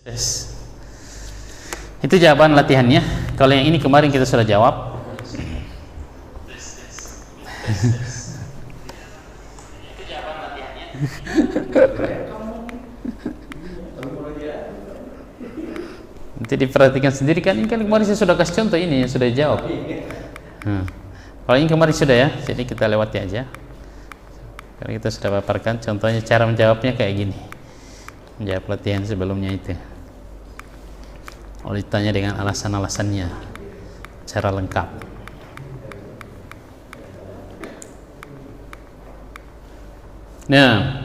Tes. Itu jawaban latihannya. Kalau yang ini kemarin kita sudah jawab. Itu jawaban latihannya. Nanti diperhatikan sendiri kan. Ini kan kemarin saya sudah kasih contoh, ini yang sudah jawab. Kalau ini kemarin sudah ya, jadi kita lewati aja. Karena kita sudah paparkan contohnya, cara menjawabnya kayak gini. Menjawab latihan sebelumnya itu. Oleh ditanya dengan alasan-alasannya secara lengkap. Nah,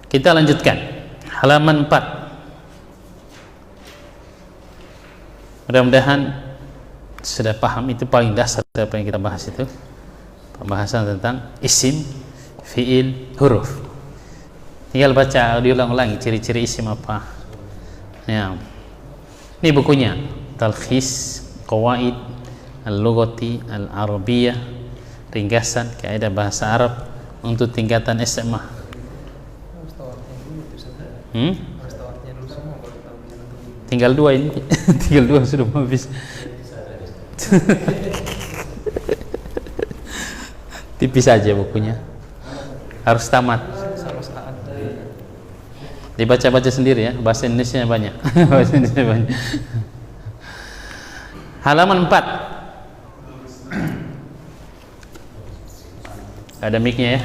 kita lanjutkan halaman 4. Mudah-mudahan sudah paham, itu paling dasar apa yang kita bahas itu, pembahasan tentang isim, fiil, huruf. Tinggal baca, diulang-ulangi ciri-ciri isim apa. Ya. Ini bukunya, Talkhis Qawaid Al-Lughati Al-Arabiyah, ringkasan kaidah bahasa Arab untuk tingkatan SMA. Tinggal 2 ini. Tinggal 2 sudah habis. Tipis aja bukunya. Harus tamat. Dibaca-baca sendiri ya, bahasa Indonesia banyak. Bahasa Indonesia banyak. Halaman 4. Ada mic-nya ya.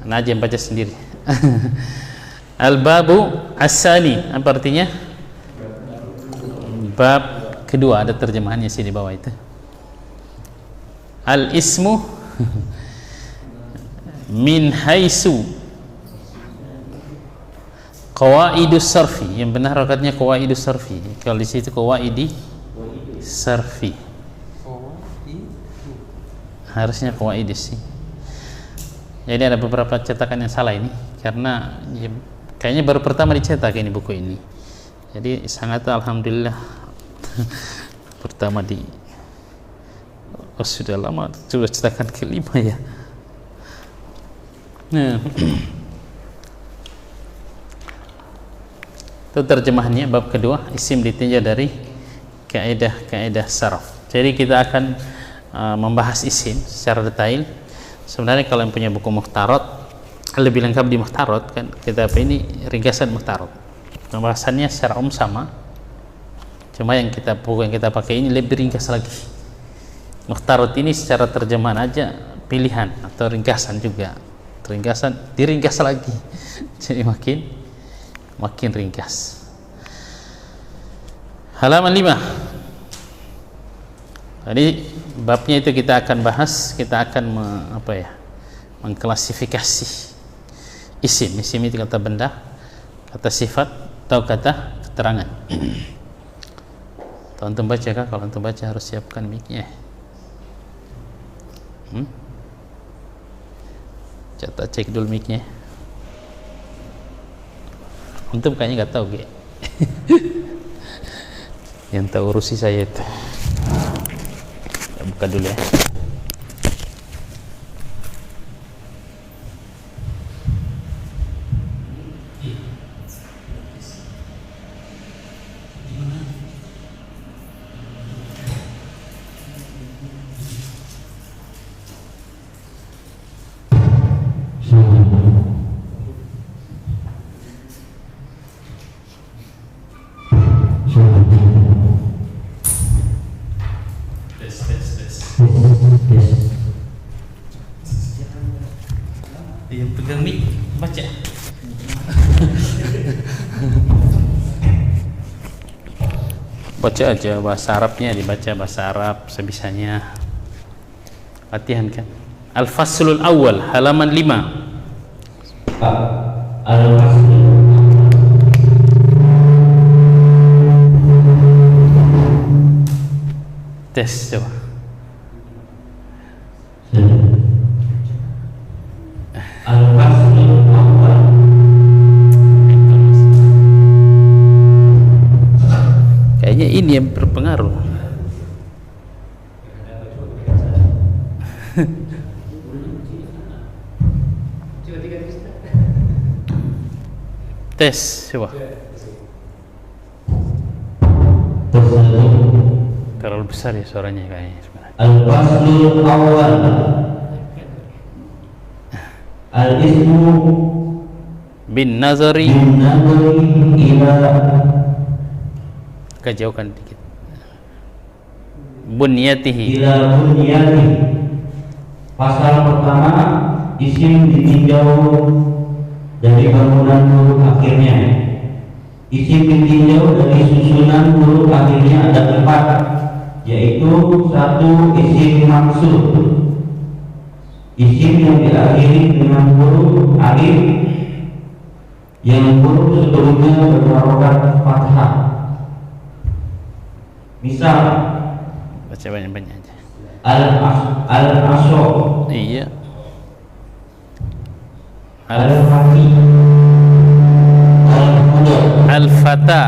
Najim baca sendiri. Al-babu as-sani, apa artinya? Bab kedua, ada terjemahannya sih di bawah itu. Al-ismu min haisu qawaidus sarfi, yang benar rokatnya qawaidus sarfi. Kalau di situ qawaidi sarfi, harusnya qawaidus sih. Jadi ada beberapa cetakan yang salah ini, karena ya, kayaknya baru pertama dicetak ini buku ini. Jadi sangat alhamdulillah pertama sudah lama, sudah cetakan kelima ya. Nah, itu terjemahannya bab kedua, isim ditinjau dari kaidah saraf. Jadi kita akan membahas isim secara detail. Sebenarnya kalau yang punya buku Mukhtarat lebih lengkap di Mukhtarat kan, kita ini ringkasan Mukhtarat. Pembahasannya secara sama. Cuma yang buku yang kita pakai ini lebih ringkas lagi. Mukhtarat ini secara terjemahan aja pilihan atau ringkasan juga. Diringkas lagi. Jadi makin ringkas. Halaman 5. Jadi babnya itu kita akan bahas, kita akan mengklasifikasi isim. Isim itu kata benda, kata sifat, atau kata keterangan. Antum baca kah? Kalau antum baca harus siapkan mic-nya. Cek dulu mic-nya. Antum kayaknya nggak tahu, Ge. Yang tahu urusi saya itu. Ya, buka dulu ya. Yang pegang mic baca. Baca aja bahasa Arabnya, dibaca bahasa Arab sebisanya. Latihan kan. Al-faslul awal, halaman 5. Tes coba. Kayaknya ini yang berpengaruh. Tes coba. Terlalu besar ya suaranya kayaknya sebenarnya. Al-faslul awal al-ismu Bin nazari ila kejauhkan dikit. Bunyatihi. ila bunyati. Pasal pertama, isim ditinjau dari bangunan huruf akhirnya. Isim ditinjau dari susunan huruf akhirnya ada 4, yaitu 1 isim maksud, isim yang diakhiri dengan huruf alif yang huruf sebelumnya berharokat fathah. Misal, Baca banyak-banyak aja. al-aso, Iya. al-haki, al-huda, Al-fata.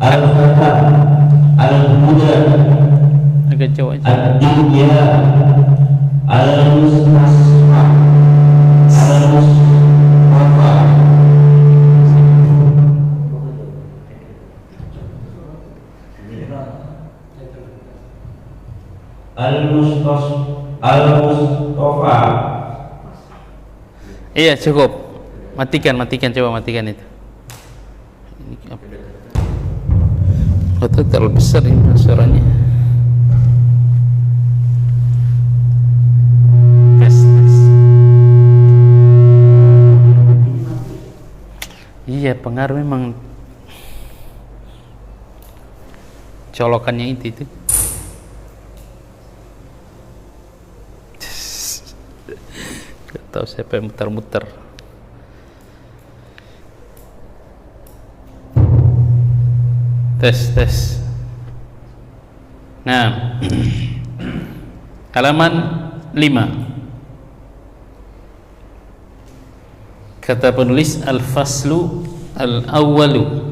al-fata, al-huda, Agak jauh aja. ad-dunya, al-mustasfa, al-muswafa, al-mustafa. Iya cukup. Matikan, coba matikan itu. Ini apa? Betul terlalu besar ini suaranya. Tes. Iya pengaruh memang colokannya itu. Gak tahu siapa yang muter-muter. Tes. Nah, halaman 5. Kata penulis al-faslu al-awwalu.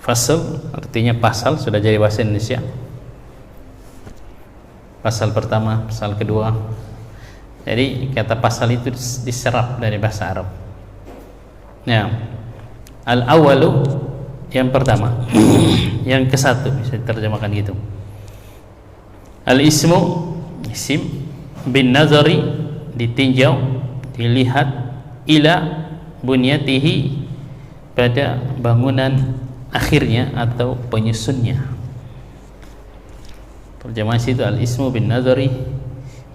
Fasl artinya pasal, sudah jadi bahasa Indonesia. Pasal pertama, pasal kedua. Jadi kata pasal itu diserap dari bahasa Arab. Nah, al-awwalu yang pertama, yang ke satu bisa diterjemahkan gitu. Al-ismu, isim, bin nazari, ditinjau, dilihat, ila bunyatihi, pada bangunan akhirnya atau penyusunnya. Terjemah situ al-ismu bin nazari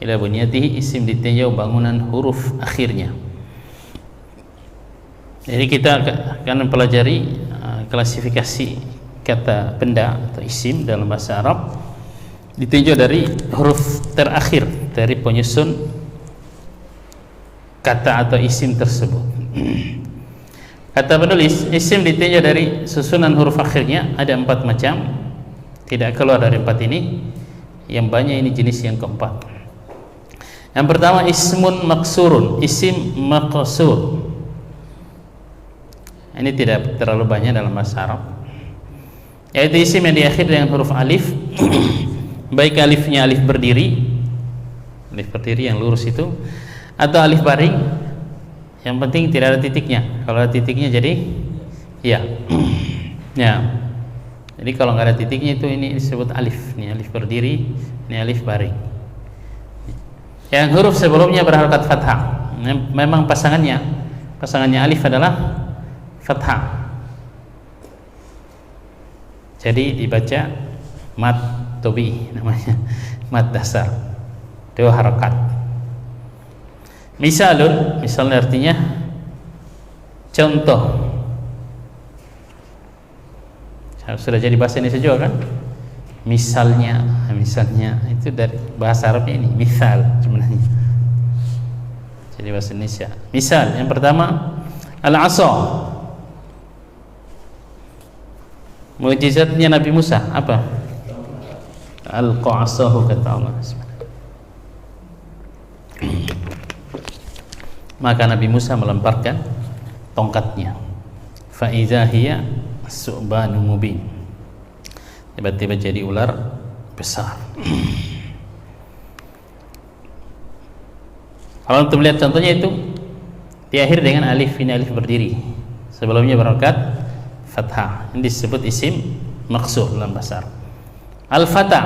ila bunyatihi, isim ditinjau bangunan huruf akhirnya. Jadi kita akan mempelajari klasifikasi kata benda atau isim dalam bahasa Arab ditinjau dari huruf terakhir dari penyusun kata atau isim tersebut. Kata penulis, isim ditinjau dari susunan huruf akhirnya ada 4 macam, tidak keluar dari 4 ini. Yang banyak ini jenis yang keempat. Yang pertama, ismun maksurun, isim maqsur. Ini tidak terlalu banyak dalam bahasa Arab, yaitu isim yang diakhiri dengan huruf alif, baik alifnya alif berdiri yang lurus itu, atau alif baring, yang penting tidak ada titiknya. Kalau ada titiknya jadi ya. Ya. Jadi kalau nggak ada titiknya itu ini disebut alif. Ini alif berdiri, ini alif baring. Yang huruf sebelumnya berharokat fathah. Memang pasangannya alif adalah fathah. Jadi dibaca mad tobi namanya, mad dasar, 2 harokat. Misalnya artinya contoh. Sudah jadi bahasa Indonesia juga kan? Misalnya itu dari bahasa Arabnya ini misal sebenarnya. Jadi bahasa Indonesia. Misal yang pertama al-asa. Mukjizatnya Nabi Musa apa? Al-qa'asahu, kata Allah. Maka Nabi Musa melemparkan tongkatnya. Fa idza hiya su'banun mubin. Tiba-tiba jadi ular besar. Kalau untuk melihat contohnya itu diakhiri dengan alif, ini alif berdiri sebelumnya berharokat fathah. Ini disebut isim maksur dalam bahasa Arab. Al-fata,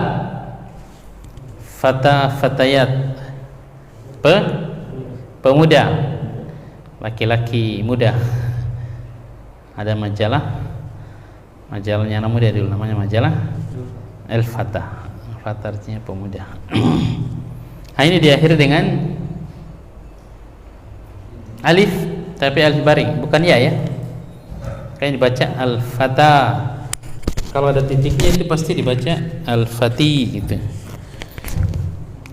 fatayat, pemuda, laki-laki muda. Ada majalahnya anak muda dulu, namanya majalah Al-Fata. Fata artinya pemuda. Nah, ini diakhiri dengan alif, tapi alif baring, bukan ya. Kayak dibaca Al-Fata. Kalau ada titiknya itu pasti dibaca Al-Fati gitu.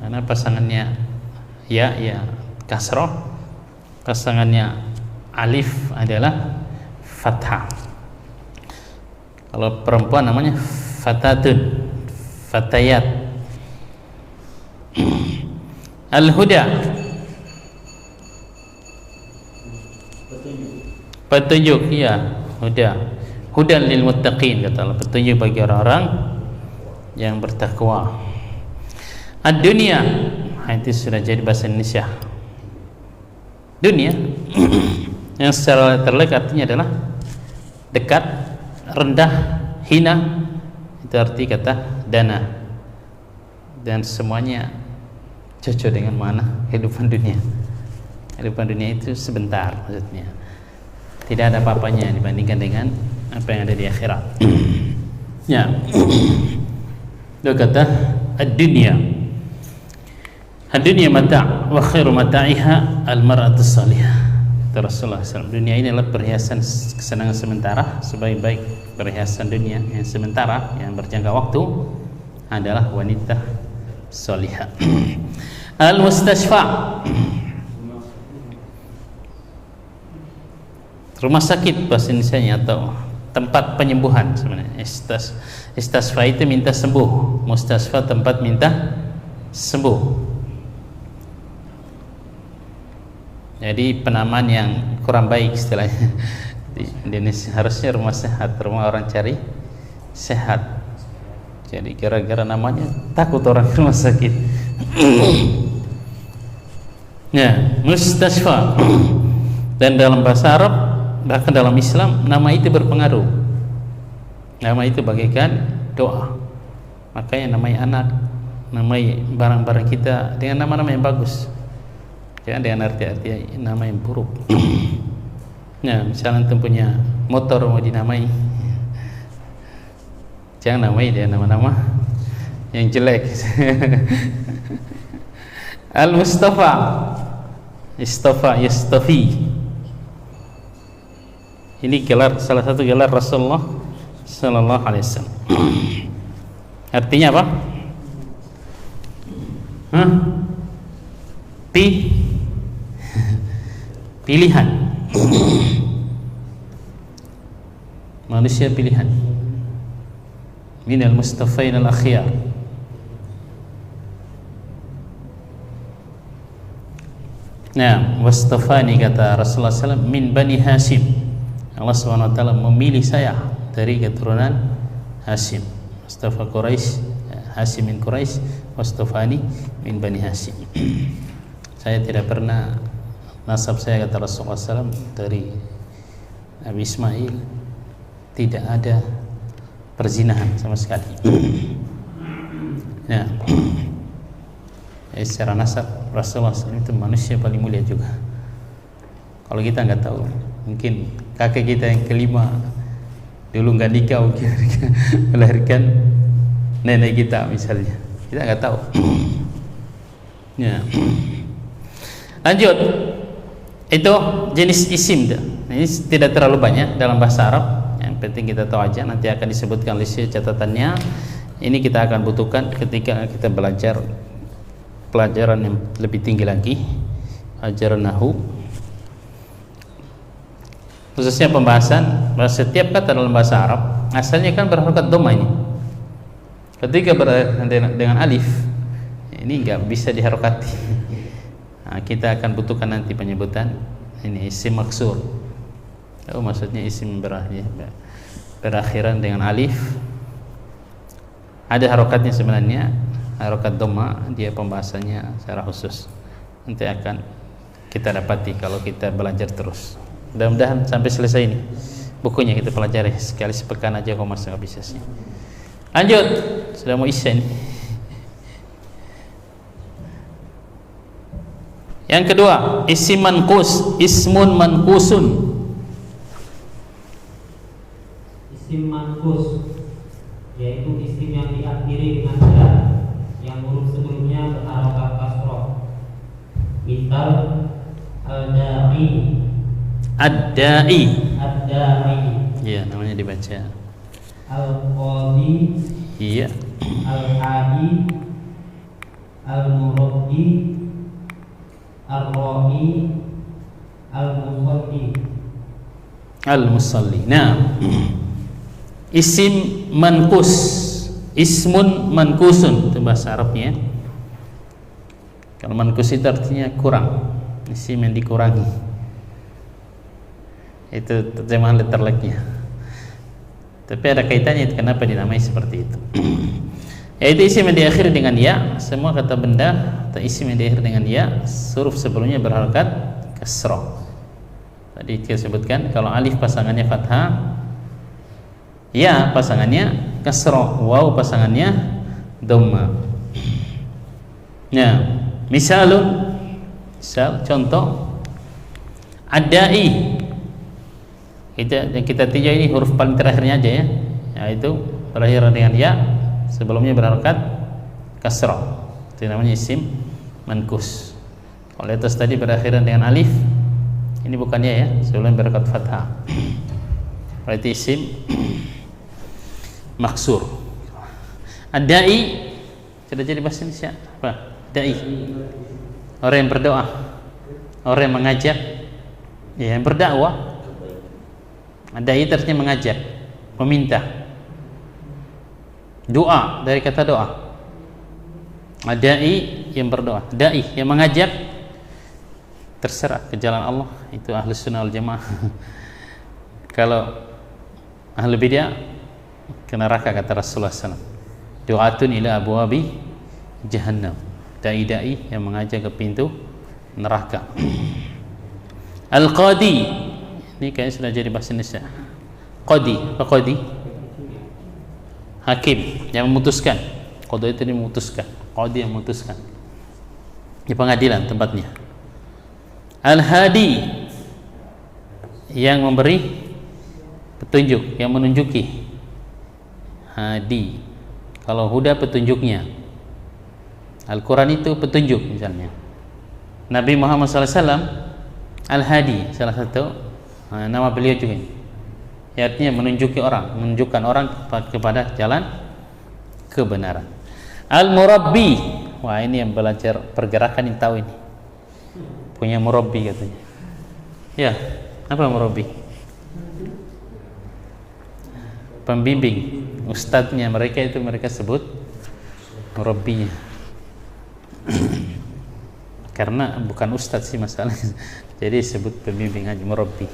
Karena pasangannya ya kasroh, pasangannya alif adalah fathah. Kalau perempuan namanya fatatun, fatayat. Al-huda, petunjuk, ya, huda. Hudan lil muttaqin, kata Allah, petunjuk bagi orang-orang yang bertakwa. Ad-dunya, itu sudah jadi bahasa Indonesia. Dunia yang secara terlek artinya adalah dekat, rendah, hina. Itu arti kata dana. Dan semuanya cocok dengan mana kehidupan dunia. Kehidupan dunia itu sebentar, maksudnya tidak ada apa-apanya dibandingkan dengan apa yang ada di akhirat. Ya. Dia kata ad-dunya. Ad-dunya mata' wa khairu mata'iha al-mar'atu salihah. Kata Rasulullah SAW, dunia ini adalah perhiasan kesenangan sementara. Sebaik-baik perhiasan dunia yang sementara, yang berjangka waktu adalah wanita salihah. Al-mustashfa', rumah sakit bahasa Indonesianya, atau tempat penyembuhan sebenarnya. Istasfa itu minta sembuh, mustasfa tempat minta sembuh. Jadi penamaan yang kurang baik istilahnya di Indonesia. Harusnya rumah sehat, rumah orang cari sehat. Jadi gara-gara namanya takut orang ke rumah sakit. Ya, mustasfa. Dan dalam bahasa Arab, bahkan dalam Islam, nama itu berpengaruh. Nama itu bagaikan doa. Makanya namai anak, namai barang-barang kita dengan nama-nama yang bagus, jangan dengan arti-arti nama yang buruk. Nah, misalnya antum punya motor mau dinamai, jangan namai dia nama-nama yang jelek. Al-Mustafa, istafa, yastafi. Ini gelar, salah satu gelar Rasulullah Sallallahu Alaihi Wasallam. Artinya apa? Pilihan. Manusia pilihan. Minal mustafain al-akhyar. Nah, wastafani, kata Rasulullah SAW, min Bani Hashim. Allah SWT memilih saya dari keturunan Hashim. Mustafa Quraisy, Hashim min Quraisy, wastafani min Bani Hashim. Saya tidak pernah, nasab saya, kata Rasulullah SAW, dari Nabi Ismail tidak ada perzinahan sama sekali. Ya. Secara nasab Rasulullah SAW itu manusia paling mulia juga. Kalau kita nggak tahu, mungkin kakek kita yang kelima dulu nggak nikah, mungkin melahirkan nenek kita misalnya, kita nggak tahu. Ya. Lanjut, itu jenis isim. Ini tidak terlalu banyak dalam bahasa Arab, yang penting kita tahu aja. Nanti akan disebutkan list catatannya. Ini kita akan butuhkan ketika kita belajar pelajaran yang lebih tinggi lagi, ajaran nahwu, khususnya pembahasan bahwa setiap kata dalam bahasa Arab asalnya kan berharokat dhamma. Ini ketika dengan alif ini nggak bisa diharokati. Nah, kita akan butuhkan nanti penyebutan ini isim maksur. Maksudnya isim berakhiran dengan alif, ada harokatnya sebenarnya, harokat dhamma, dia pembahasannya secara khusus nanti akan kita dapati kalau kita belajar terus. Mudah-mudahan sampai selesai ini bukunya kita pelajari sekali sepekan aja kok mas, nggak bisa sih. Lanjut, sudah mau isya ini. Yang kedua, isim manqus, ismun manqusun. Isim manqus yaitu isim yang diakhiri dengan ya, yang huruf sebelumnya berharokat kasroh. Misal al-da'i. Ad-da'i. Ad-da'i. Iya, namanya dibaca. Al-qadi. Iya. Al-hadi. Al-murabbi. Ar-ra'i. Al-musalli. Al-musalli. Nah, isim manqus, ismun manqusun itu bahasa Arabnya. Kalau manqus itu artinya kurang, isim yang dikurangi. Itu terjemahan letterleknya. Tapi ada kaitannya kenapa dinamai seperti itu. Yaitu isim yang diakhiri dengan ya, semua kata benda atau isim yang diakhiri dengan ya, huruf sebelumnya berharokat kasroh. Tadi kita sebutkan kalau alif pasangannya fathah, ya pasangannya kasroh, waw pasangannya dhamma. Nah, misal contoh adai. Yang kita tinjau ini huruf paling terakhirnya aja ya, yaitu berakhir dengan ya, sebelumnya berharokat kasroh. Itu namanya isim manqus. Kalau atas tadi berakhiran dengan alif, ini bukannya ya, sebelumnya berharokat fathah. Berarti isim maksur. Ad-da'i sudah jadi bahasa Indonesia apa? Da'i, orang yang berdoa, orang yang mengajak, ya, yang berdakwah. Ad-da'i artinya mengajak, meminta. Doa dari kata doa. Ad-da'i yang berdoa, da'i yang mengajak, terserah ke jalan Allah, itu Ahlus Sunnah wal Jamaah. Kalau ahli bid'ah ke neraka kata Rasulullah SAW. Du'atun ila abwabi jahannam. Dai-dai yang mengajak ke pintu neraka. Al-qadi, ini kayaknya sudah jadi bahasa Indonesia. Qadi, apa qadi? Hakim yang memutuskan. Qadi itu memutuskan. Qadi yang memutuskan. Di pengadilan tempatnya. Al-hadi yang memberi petunjuk, yang menunjuki. Hadi, kalau huda petunjuknya. Al-Quran itu petunjuk misalnya. Nabi Muhammad SAW Al-Hadi, salah satu nama beliau juga. Ya, artinya menunjuki orang, menunjukkan orang kepada jalan kebenaran. Al-Murabbi, wah ini yang belajar pergerakan yang tahu ini. Punya murabbi katanya. Ya, apa murabbi? Pembimbing, ustadznya mereka itu mereka sebut murabbinya. Karena bukan ustadz sih masalahnya, jadi sebut pembimbing aja, murabbi.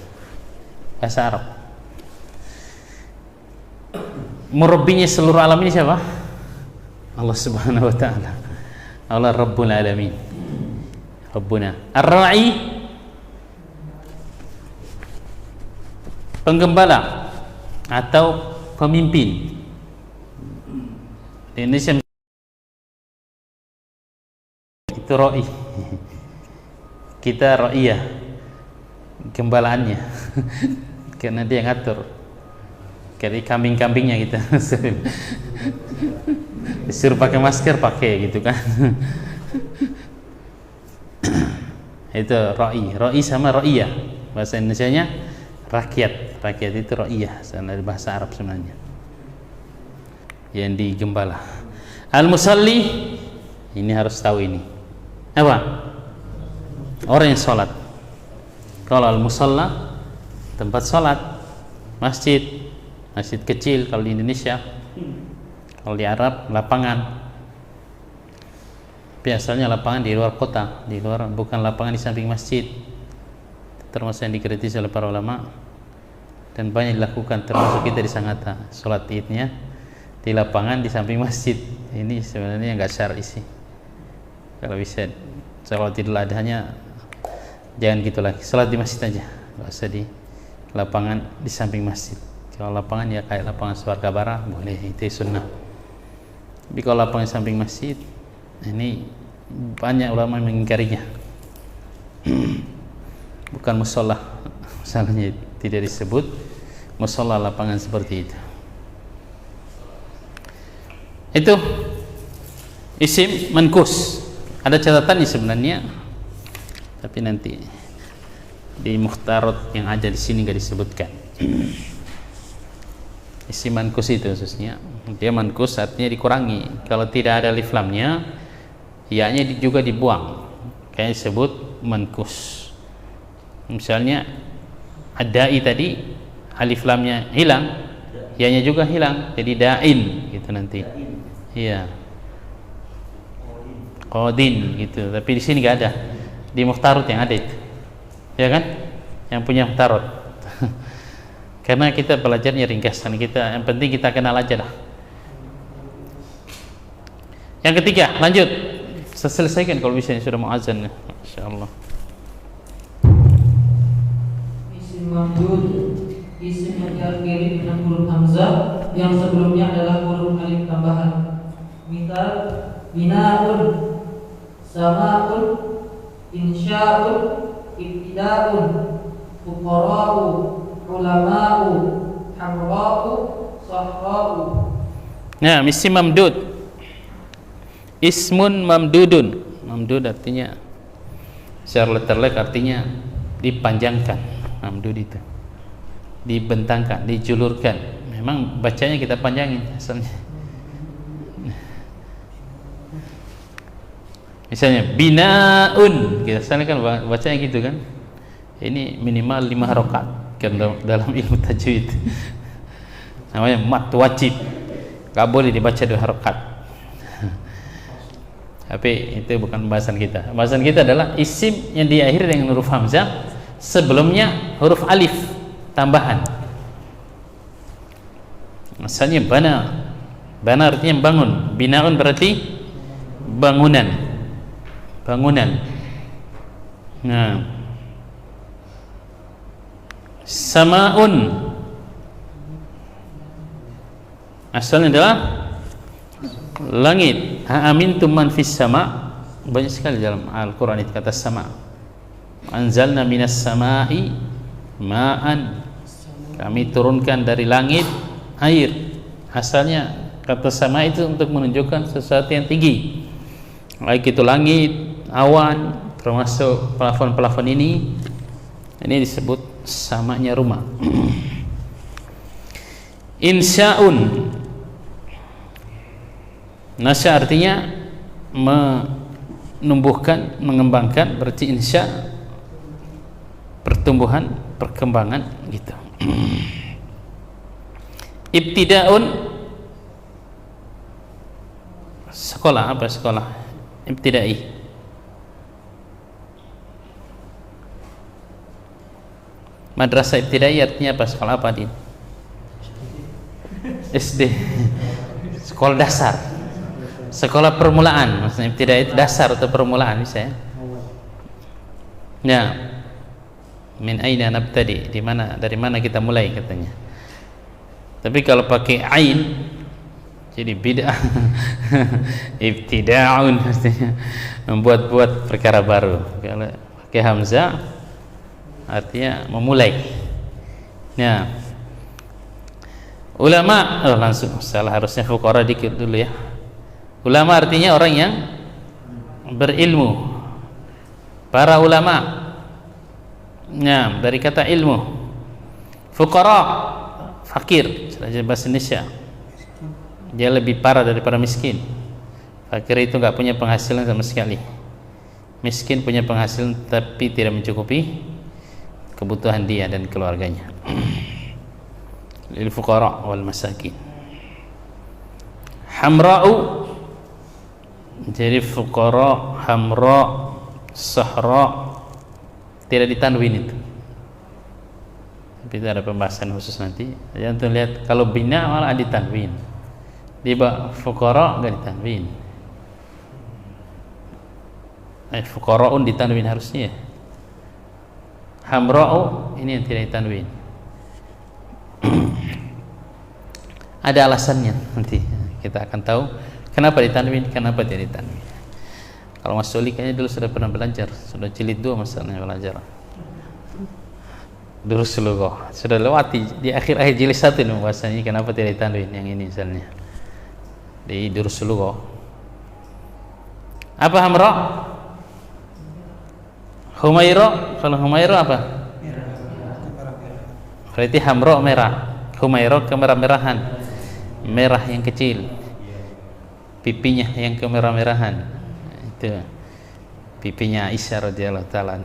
Bahasa Arab. Murabbinya seluruh alam ini siapa? Allah Subhanahu wa taala. Allah Rabbul Alamin. Rabbuna. Ar-ra'i, penggembala atau pemimpin. Di Indonesia itu ra'i. Kita ra'iyah, gembalaannya. Karena dia ngatur. Kayak kambing-kambingnya kita. Disuruh pakai masker, pakai gitu kan. Itu ra'i. Ra'i sama ra'iyah. Bahasa Indonesianya rakyat. Rakyat itu ra'iyah, dari bahasa Arab sebenarnya. Yang digembala. Al-musalli, ini harus tahu ini. Apa? Orang yang sholat. Kalau al-musalla, tempat sholat, masjid, masjid kecil kalau di Indonesia. Kalau di Arab, lapangan. Biasanya lapangan di luar kota, di luar, bukan lapangan di samping masjid. Termasuk yang dikritisi oleh para ulama dan banyak dilakukan, termasuk kita di Sangatta, sholat idnya di lapangan di samping masjid. Ini sebenarnya nggak syar'i sih. Kalau bisa, kalau tidak adanya, jangan gitu lagi. Sholat di masjid aja. nggak usah di lapangan di samping masjid. Kalau lapangan ya kayak lapangan Swarga Bara boleh, itu sunnah. Tapi kalau lapangan samping masjid ini banyak ulama yang mengingkarinya. Bukan musola, misalnya tidak disebut musola lapangan seperti itu. Itu isim mankus. Ada catatannya sebenarnya, tapi nanti di mukhtarat yang ada di sini nggak disebutkan. Isim mankus itu khususnya dia mankus artinya dikurangi. Kalau tidak ada alif lamnya, ya-nya juga dibuang. Kayak disebut mankus. Misalnya adai tadi alif lamnya hilang, ya-nya juga hilang, jadi dain gitu nanti. Iya. Qadin gitu. Tapi di sini nggak ada. Di mukhtarat yang ada itu. Ya kan? Yang punya mukhtarat. Karena kita belajarnya ringkasan kita, yang penting kita kenal aja lah. Yang ketiga, lanjut. Saya selesaikan kalau bisa, sudah mau azan. Insyaallah. Isim mamdud, isim yang diakhiri dengan huruf hamzah yang sebelumnya adalah huruf alif tambahan. Misal binaun, samaun, insya'un, ibtida'un, fuqara'u, ulama'u, hamra'u, sahra'u. Nah, isim mamdud. Ismun mamdudun. Mamdud artinya secara letterlek artinya dipanjangkan. Mamdud itu dibentangkan, dijulurkan. Memang bacanya kita panjangin asalnya. Misalnya binaun, kita asalnya kan bacanya gitu kan. Ini minimal 5 rakaat kan dalam ilmu tajwid. Namanya mat wajib. Gak boleh dibaca 2 rakaat. Tapi itu bukan pembahasan kita. Pembahasan kita adalah isim yang diakhiri dengan huruf hamzah, sebelumnya huruf alif tambahan. Misalnya bana. Bana artinya bangun. Binaun berarti bangunan. Bangunan. Nah. Samaun. Asalnya adalah langit. Amintum man fis sama. Banyak sekali dalam Al-Quran itu kata sama. Anzalna minas sama'i ma'an. Kami turunkan dari langit air. Asalnya kata sama itu untuk menunjukkan sesuatu yang tinggi. Baik itu langit, awan, termasuk plafon-plafon ini disebut samanya rumah. Insya'un. Nasya artinya menumbuhkan, mengembangkan, berarti insya pertumbuhan, perkembangan gitu. Ibtida'un sekolah, apa sekolah? Ibtida'i. Madrasah ibtida'i artinya apa? Sekolah apa, Din? SD. Sekolah dasar. Sekolah permulaan, maksudnya ibtida'i itu dasar atau permulaan bisa ya. Ya. Min aina nabtadi? Dari mana kita mulai katanya. Tapi kalau pakai ain jadi bid'ah. Ibtida'un maksudnya membuat-buat perkara baru. Kalau pakai hamzah artinya memulai. Ya. Ulama, langsung salah, harusnya fuqara dikit dulu ya. Ulama artinya orang yang berilmu. Para ulama. Nah, dari kata ilmu. Fuqara, fakir, bahasa Indonesia. Dia lebih parah daripada miskin. Fakir itu enggak punya penghasilan sama sekali. Miskin punya penghasilan tapi tidak mencukupi kebutuhan dia dan keluarganya. Lil fuqara wal masakin. Hamra'u, jadi fuqara, hamra, sahra tidak ditanwin itu. Tapi itu ada pembahasan khusus nanti. Jangan lihat kalau bina malah ditanwin. Di fuqara enggak ditanwin. Fuqaraun ditanwin harusnya. Hamra'u ini yang tidak ditanwin. Ada alasannya, nanti kita akan tahu kenapa ditanwin, kenapa tidak ditanwin. Kalau Mas Soli kayaknya dulu sudah pernah belajar, sudah jilid 2 masalahnya belajar. Durus lughah sudah lewati di akhir jilid 1 ini bahasanya kenapa tidak ditanwin yang ini misalnya. Di durus lughah. Apa hamra? Humaira, kalau Humaira apa? Berarti hamra merah, Humaira kemerah-merahan, merah yang kecil, pipinya yang kemerah-merahan, itu pipinya Aisyah radhiyallahu taala.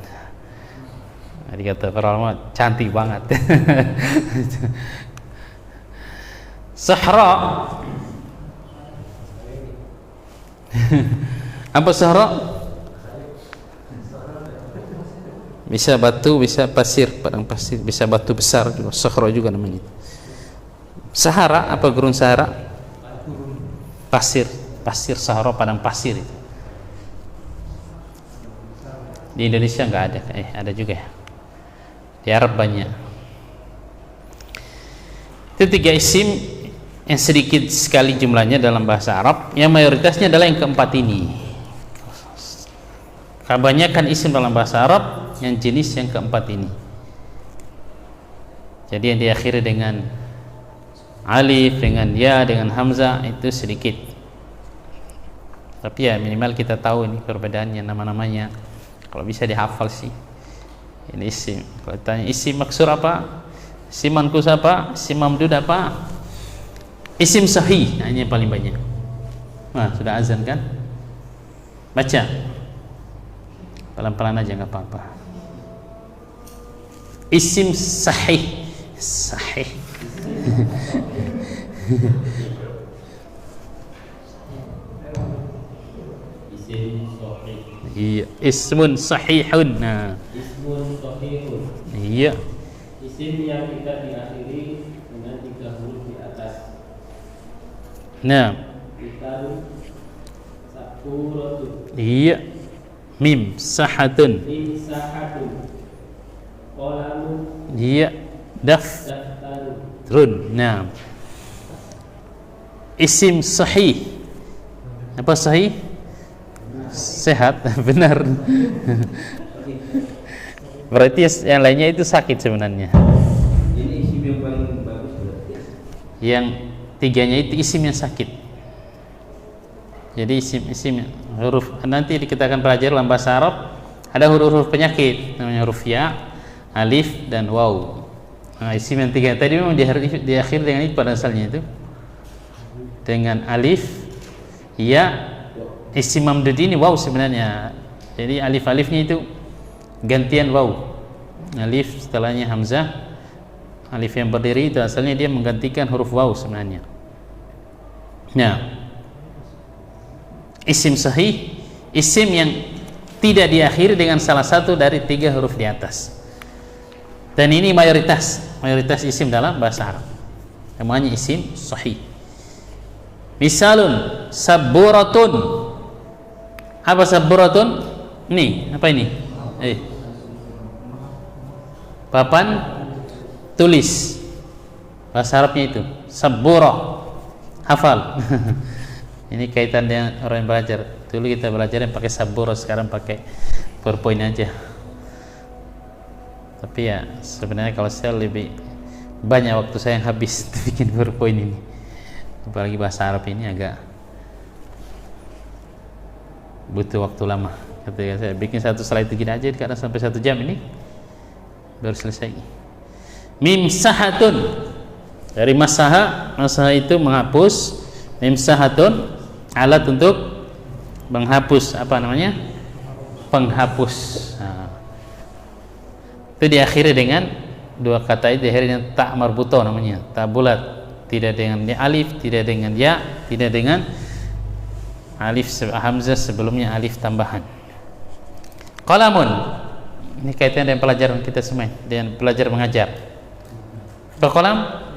Dikata para ulama cantik banget. Sahra, apa sahra? Bisa batu, bisa pasir, padang pasir, bisa batu besar juga, Sahara juga namanya. Sahara apa gurun Sahara? Pasir, pasir Sahara, padang pasir itu. Di Indonesia nggak ada, ada juga ya. Di Arab banyak. Itu 3 isim yang sedikit sekali jumlahnya dalam bahasa Arab, yang mayoritasnya adalah yang keempat ini. Kebanyakan isim dalam bahasa Arab yang jenis yang keempat ini. Jadi yang diakhiri dengan alif, dengan ya, dengan hamzah itu sedikit. Tapi ya minimal kita tahu ini perbedaannya, nama-namanya. Kalau bisa dihafal sih. Ini isim. Kalau tanya isim maksur apa? Isim manqus apa? Isim mamdud apa? Isim sahih, nah, ini yang paling banyak. Nah, sudah azan kan? Baca. Pelan-pelan aja nggak apa-apa. Isim sahih, sahih. Isim sahih. Iya, ismun sahihun. Nah. Ismun sahihun. Iya. Isim yang tidak diakhiri dengan 3 huruf di atas. Nah. Misalun sakuratun. Iya. Mim sahatun. Mim sahatun. Qalamun. Iya. Daftarun. Run. Nah. Isim sahih. Apa sahih? Sehat, benar. Berarti yang lainnya itu sakit sebenarnya. Ini isim yang paling bagus berarti. Yang 3-nya itu isim yang sakit. Jadi isim huruf, nanti kita akan pelajari dalam bahasa Arab ada huruf-huruf penyakit namanya huruf ya, alif dan waw. Nah, isim yang 3 tadi memang diakhiri dengan itu pada asalnya itu dengan alif, ya, isim mamdud ini waw sebenarnya. Jadi alif-alifnya itu gantian waw. Alif setelahnya hamzah. Alif yang berdiri itu asalnya dia menggantikan huruf waw sebenarnya. Nah, isim sahih, isim yang tidak diakhiri dengan salah satu dari 3 huruf di atas. Dan ini mayoritas isim dalam bahasa Arab. Namanya isim sahih. Misalun saburatun. Apa saburatun? Nih, apa ini? Papan tulis. Bahasa Arabnya itu sabura. Hafal. Ini kaitan dengan orang yang belajar. Dulu kita belajar yang pakai sabura, sekarang pakai PowerPoint aja. Tapi ya sebenarnya kalau saya lebih banyak waktu saya yang habis bikin PowerPoint ini. Apalagi bahasa Arab ini agak butuh waktu lama. Ketika saya bikin satu slide itu gini aja kadang sampai 1 jam ini baru selesai. Mim sahatun. Dari masaha itu menghapus. Mim sahatun alat untuk menghapus, apa namanya? Penghapus. Nah, itu diakhiri dengan 2 kata itu diakhiri dengan ta marbutoh namanya, ta bulat. Tidak dengan alif, tidak dengan ya, tidak dengan alif hamzah sebelumnya alif tambahan. Qalamun. Ini kaitan dengan pelajaran kita semua, dengan belajar mengajar. Berkolam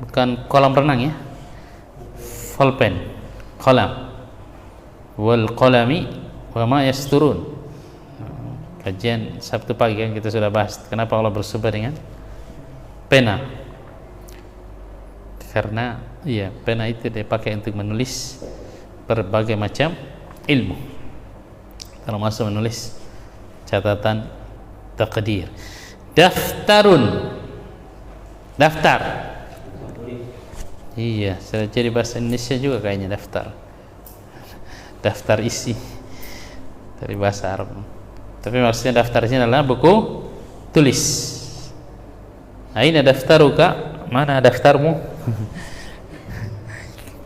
bukan kolam renang ya. Pulpen, kolam. Wal qalami wa ma yasturun. kajian Sabtu pagi kan kita sudah bahas kenapa Allah bersumpah dengan pena. Karena pena itu dipakai untuk menulis berbagai macam ilmu, termasuk menulis catatan takdir. Daftar. Iya, sudah jadi bahasa Indonesia juga kayaknya daftar. Daftar isi dari bahasa Arab. Tapi maksudnya daftar ini adalah buku tulis. Aina daftaruka? Mana daftarmu?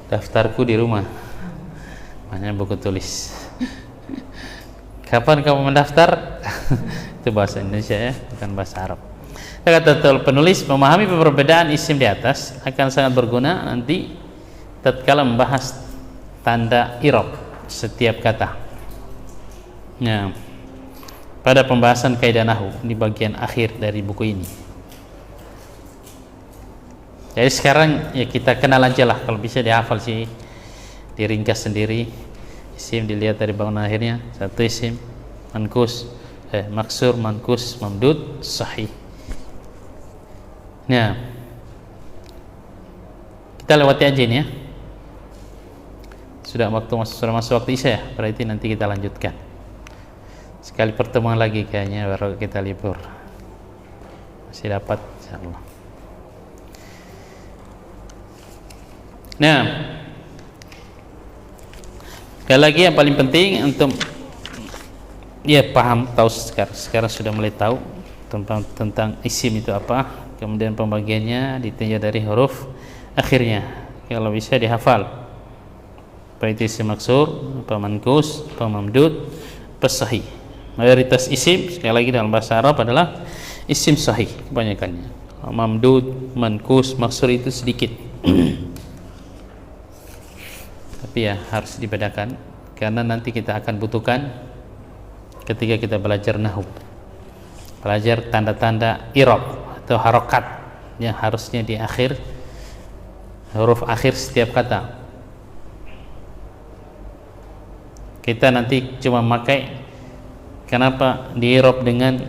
Daftarku di rumah. Mana buku tulis. Kapan kamu mendaftar? Itu bahasa Indonesia ya, bukan bahasa Arab. Kata penulis, memahami perbedaan isim di atas akan sangat berguna nanti tatkala membahas tanda i'rab setiap kata. Nah, pada pembahasan kaidah nahwu di bagian akhir dari buku ini. Jadi sekarang ya kita kenal aja lah, kalau bisa dihafal sih, diringkas sendiri. Isim dilihat dari bangunan akhirnya, satu isim maksur, mankus, mamdud, sahih. Nah, kita lewati aja ini ya. Sudah masuk waktu isya ya, berarti nanti kita lanjutkan. Sekali pertemuan lagi kayaknya baru kita libur. Masih dapat insyaallah. Nah, sekali lagi yang paling penting untuk tahu sekarang sudah mulai tahu tentang isim itu apa. Kemudian pembagiannya ditinjau dari huruf akhirnya. Kalau bisa dihafal. Baik isim maksur, mankus, mamdud, sahih. Mayoritas isim sekali lagi dalam bahasa Arab adalah isim sahih kebanyakannya. Mamdud, mankus, maksur itu sedikit. Tapi ya harus dibedakan karena nanti kita akan butuhkan ketika kita belajar nahwu. Belajar tanda-tanda i'rab atau harokat yang harusnya di akhir huruf akhir setiap kata. Kita nanti cuma memakai kenapa di i'rab dengan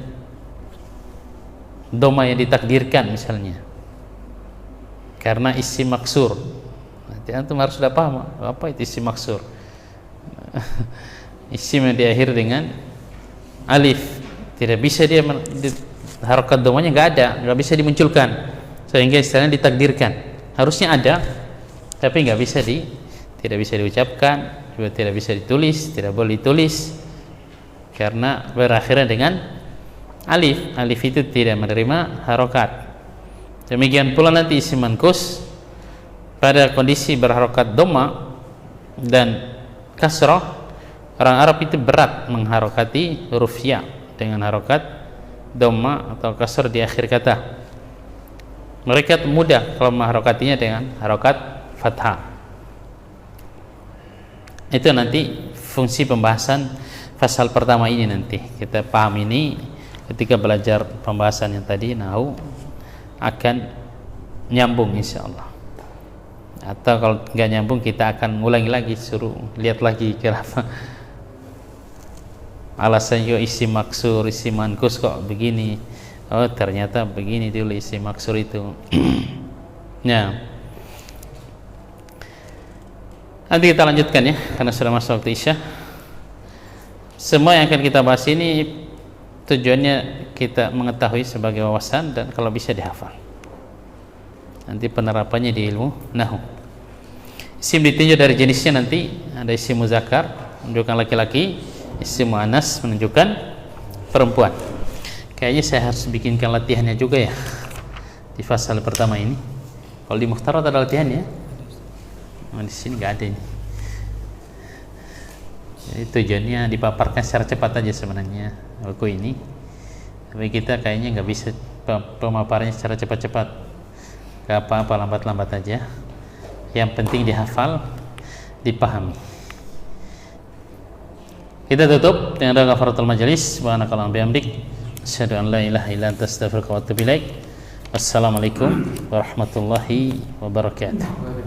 dhamma yang ditakdirkan misalnya, karena isim maksur. Nanti antum harus sudah paham apa itu isim maksur. Isim yang diakhir dengan alif, tidak bisa dia harokat dhammanya nggak bisa dimunculkan, sehingga istilahnya ditakdirkan. Harusnya ada, tapi tidak bisa diucapkan, juga tidak bisa ditulis, tidak boleh ditulis karena berakhiran dengan alif. Alif itu tidak menerima harokat. Demikian pula nanti isim mankus pada kondisi berharokat dhamma dan kasrah, orang Arab itu berat mengharokati huruf ya dengan harokat dhamma atau kasr di akhir kata. Mereka mudah kalau mengharokatinya dengan harokat fathah. Itu nanti fungsi pembahasan pasal pertama ini, nanti kita paham ini ketika belajar pembahasan yang tadi nahwu akan nyambung insyaallah. Atau kalau nggak nyambung kita akan ngulangi lagi, suruh lihat lagi kenapa alasannya isim maksur, isim mankus kok begini. Oh ternyata begini dulu isim maksur itu. Nah, nanti kita lanjutkan ya, karena sudah masuk waktu isya. Semua yang akan kita bahas ini tujuannya kita mengetahui sebagai wawasan dan kalau bisa dihafal. Nanti penerapannya di ilmu nahwu. Isim ditinjau dari jenisnya, nanti ada isim muzakkar menunjukkan laki-laki, isim muannas menunjukkan perempuan. Kayaknya saya harus bikinkan latihannya juga ya di fasal pertama ini. Kalau di Mukhtarat ada latihannya, di sini nggak ada ini. Jadi tujuannya dipaparkan secara cepat aja sebenarnya buku ini, tapi kita kayaknya nggak bisa pemaparannya secara cepat-cepat. Gak apa-apa, lambat-lambat aja. Yang penting dihafal, dipahami. Kita tutup dengan doa kafaratul majelis. Subhanakallahumma bihamdik, asyhadu an la ilaha illa anta, astaghfiruka wa atubu ilaik. Wassalamualaikum warahmatullahi wabarakatuh.